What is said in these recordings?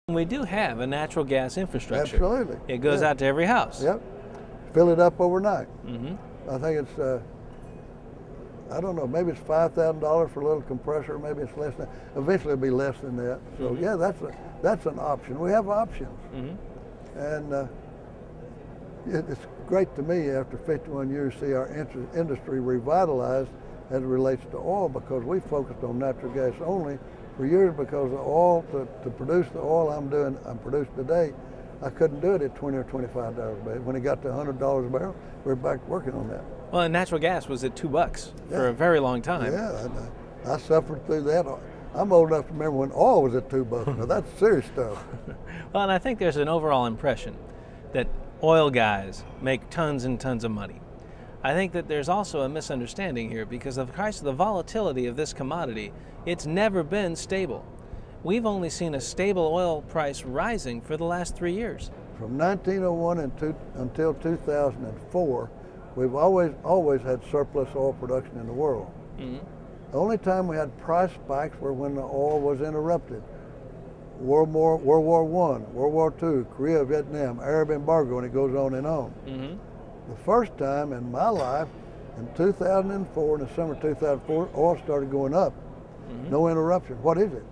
We do have a natural gas infrastructure. Absolutely. It goes out to every house. Yep. Fill it up overnight. Mm-hmm. I think it's, I don't know, maybe it's $5,000 for a little compressor, maybe it's less than, eventually it'll be less than that. So Mm-hmm. yeah, that's an option. We have options. Mm-hmm. And it's great to me after 51 years to see our industry revitalized as it relates to oil, because we focused on natural gas only for years, because the oil, to produce the oil I'm producing today, I couldn't do it at $20 or $25 a barrel. When it got to $100 a barrel, we're back working on that. Well, and natural gas was at $2 for a very long time. Yeah, I suffered through that. I'm old enough to remember when oil was at $2. Now that's serious stuff. Well, and I think there's an overall impression that oil guys make tons and tons of money. I think that there's also a misunderstanding here because of the volatility of this commodity. It's never been stable. We've only seen a stable oil price rising for the last 3 years. From 1901 until 2004, we've always had surplus oil production in the world. Mm-hmm. The only time we had price spikes were when the oil was interrupted. World War I, World War II, Korea, Vietnam, Arab embargo, and it goes on and on. Mm-hmm. The first time in my life, in 2004, in the summer of 2004, oil started going up. Mm-hmm. No interruption. What is it?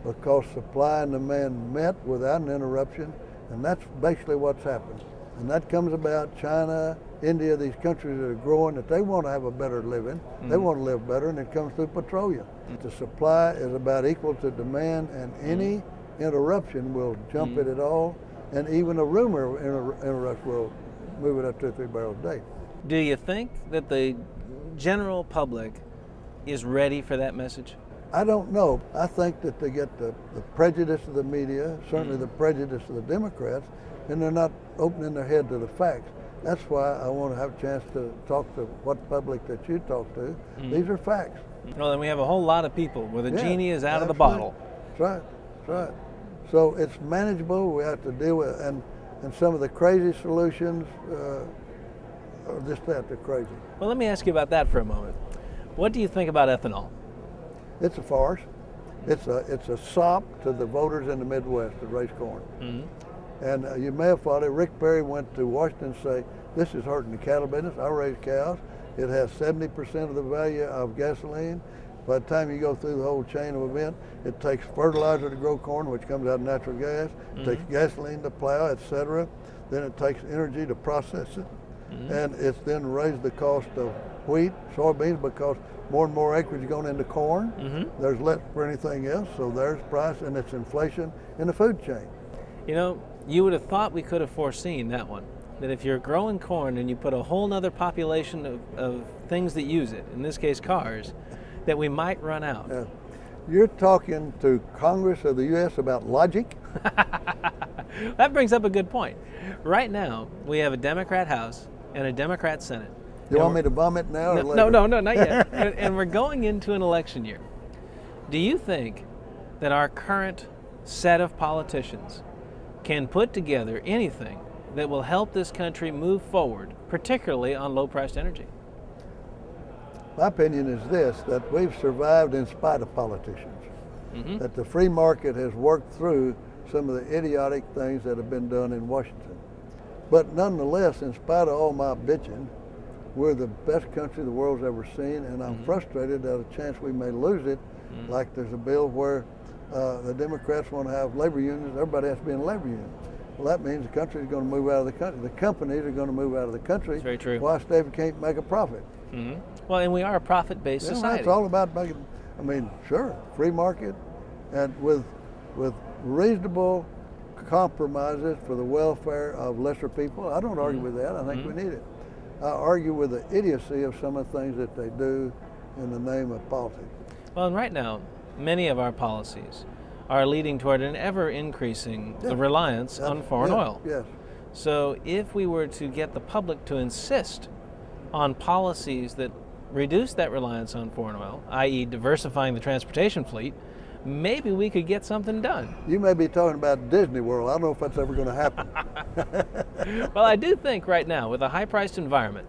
Because supply and demand met without an interruption, and that's basically what's happened. And that comes about China, India, these countries that are growing, that they want to have a better living. Mm-hmm. They want to live better, and it comes through petroleum. Mm-hmm. The supply is about equal to demand, and any interruption will jump it at all, and even a rumor interruption will move it up 2 or 3 barrels a day. Do you think that the general public is ready for that message? I don't know. I think that they get the prejudice of the media, certainly the prejudice of the Democrats, and they're not opening their head to the facts. That's why I want to have a chance to talk to what public that you talk to. These are facts. Well, then we have a whole lot of people where the genie is out of the bottle. That's right. That's right. So it's manageable. We have to deal with, and some of the crazy solutions are just that, they're crazy. Well, let me ask you about that for a moment. What do you think about ethanol? It's a farce. It's a sop to the voters in the Midwest that raise corn. Mm-hmm. And you may have thought it. Rick Perry went to Washington and say, this is hurting the cattle business. I raise cows. It has 70% of the value of gasoline. By the time you go through the whole chain of event, it takes fertilizer to grow corn, which comes out of natural gas. It takes gasoline to plow, etc. Then it takes energy to process it. And it's then raised the cost of wheat, soybeans, because more and more acreage is going into corn. There's less for anything else, so there's price, and it's inflation in the food chain. You know, you would have thought we could have foreseen that one. That if you're growing corn and you put a whole nother population of things that use it, in this case cars, that we might run out. Yeah. You're talking to Congress of the U.S. about logic? That brings up a good point. Right now, we have a Democrat House and a Democrat Senate. You want me to vomit now or later? No, not yet. And we're going into an election year. Do you think that our current set of politicians can put together anything that will help this country move forward, particularly on low-priced energy? My opinion is this, that we've survived in spite of politicians. That the free market has worked through some of the idiotic things that have been done in Washington. But nonetheless, in spite of all my bitching, we're the best country the world's ever seen, and I'm frustrated at a chance we may lose it. Like there's a bill where the Democrats want to have labor unions, everybody has to be in a labor union. Well, that means the country is going to move out of the country. The companies are going to move out of the country. That's very true. Why Steve can't make a profit? Well, and we are a profit-based society. It's all about making, I mean, sure, free market, and with reasonable compromises for the welfare of lesser people. I don't argue with that. I think we need it. I argue with the idiocy of some of the things that they do in the name of politics. Well, and right now, many of our policies are leading toward an ever-increasing reliance on foreign oil. Yes. So if we were to get the public to insist on policies that reduce that reliance on foreign oil, i.e. diversifying the transportation fleet, maybe we could get something done. You may be talking about Disney World. I don't know if that's ever going to happen. Well, I do think right now, with a high-priced environment,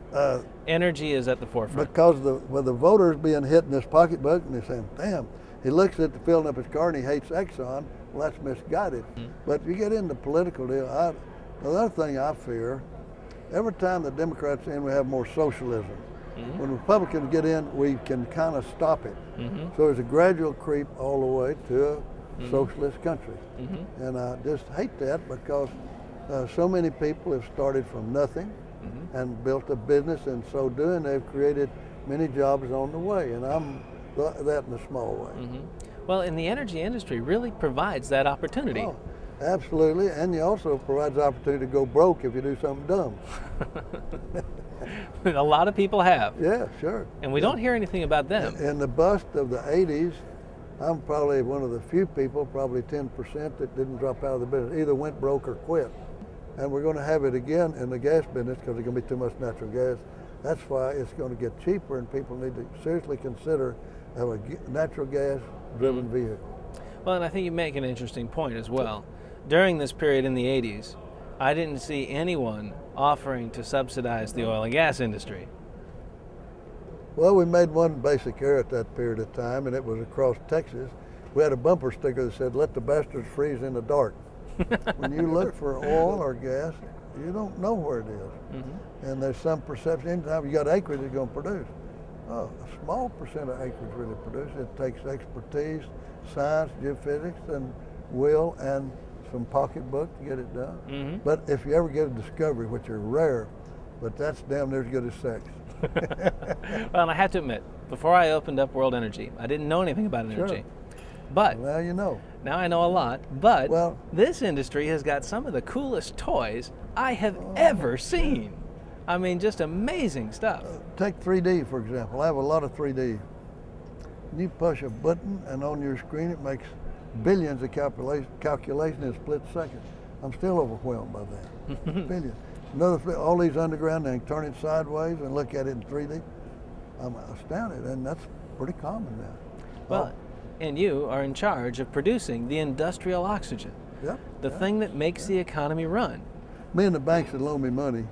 energy is at the forefront. Because with the voters being hit in this pocketbook and they're saying, damn, he looks at the filling up his car and he hates Exxon. Well, that's misguided. But you get into political deal. Another thing I fear, every time the Democrats in, we have more socialism. When Republicans get in, we can kind of stop it. So there's a gradual creep all the way to a socialist country. And I just hate that because so many people have started from nothing and built a business, and so doing they've created many jobs on the way, and I'm that in a small way. Well, and the energy industry really provides that opportunity. Oh, absolutely, and you also provides the opportunity to go broke if you do something dumb. A lot of people have. Yeah, sure. And we don't hear anything about them. In the bust of the 80s, I'm probably one of the few people, probably 10%, that didn't drop out of the business, either went broke or quit. And we're going to have it again in the gas business because there's going to be too much natural gas. That's why it's going to get cheaper, and people need to seriously consider have a natural gas driven vehicle. Well, and I think you make an interesting point as well. During this period in the 80s, I didn't see anyone offering to subsidize the oil and gas industry. Well, we made one basic error at that period of time, and it was across Texas. We had a bumper sticker that said, "Let the bastards freeze in the dark." When you look for oil or gas, you don't know where it is. And there's some perception, anytime you got acreage, it's going to produce. Oh, a small percent of acreage really produces. It takes expertise, science, geophysics, and will, and some pocketbook to get it done. But if you ever get a discovery, which are rare, but that's damn near as good as sex. Well, and I have to admit, before I opened up World Energy, I didn't know anything about energy. But now you know. Now I know a lot, but well, this industry has got some of the coolest toys I have ever seen. I mean, just amazing stuff. Take 3D, for example. I have a lot of 3D. You push a button, and on your screen it makes billions of calculations in a split second. I'm still overwhelmed by that. Billions. All these underground, they can turn it sideways and look at it in 3D. I'm astounded, and that's pretty common now. Well, and you are in charge of producing the industrial oxygen, the thing that makes the economy run. Me and the banks that loan me money.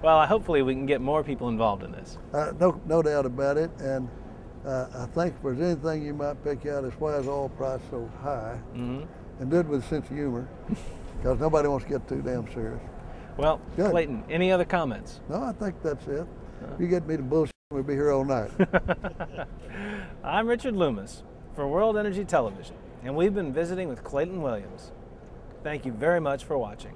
Well, hopefully we can get more people involved in this. No doubt about it, and I think if there's anything you might pick out, is why is oil price so high, and do it with a sense of humor, because nobody wants to get too damn serious. Well, good. Clayton, any other comments? No, I think that's it. If you get me to bullshit, we'll be here all night. I'm Richard Loomis for World Energy Television, and we've been visiting with Clayton Williams. Thank you very much for watching.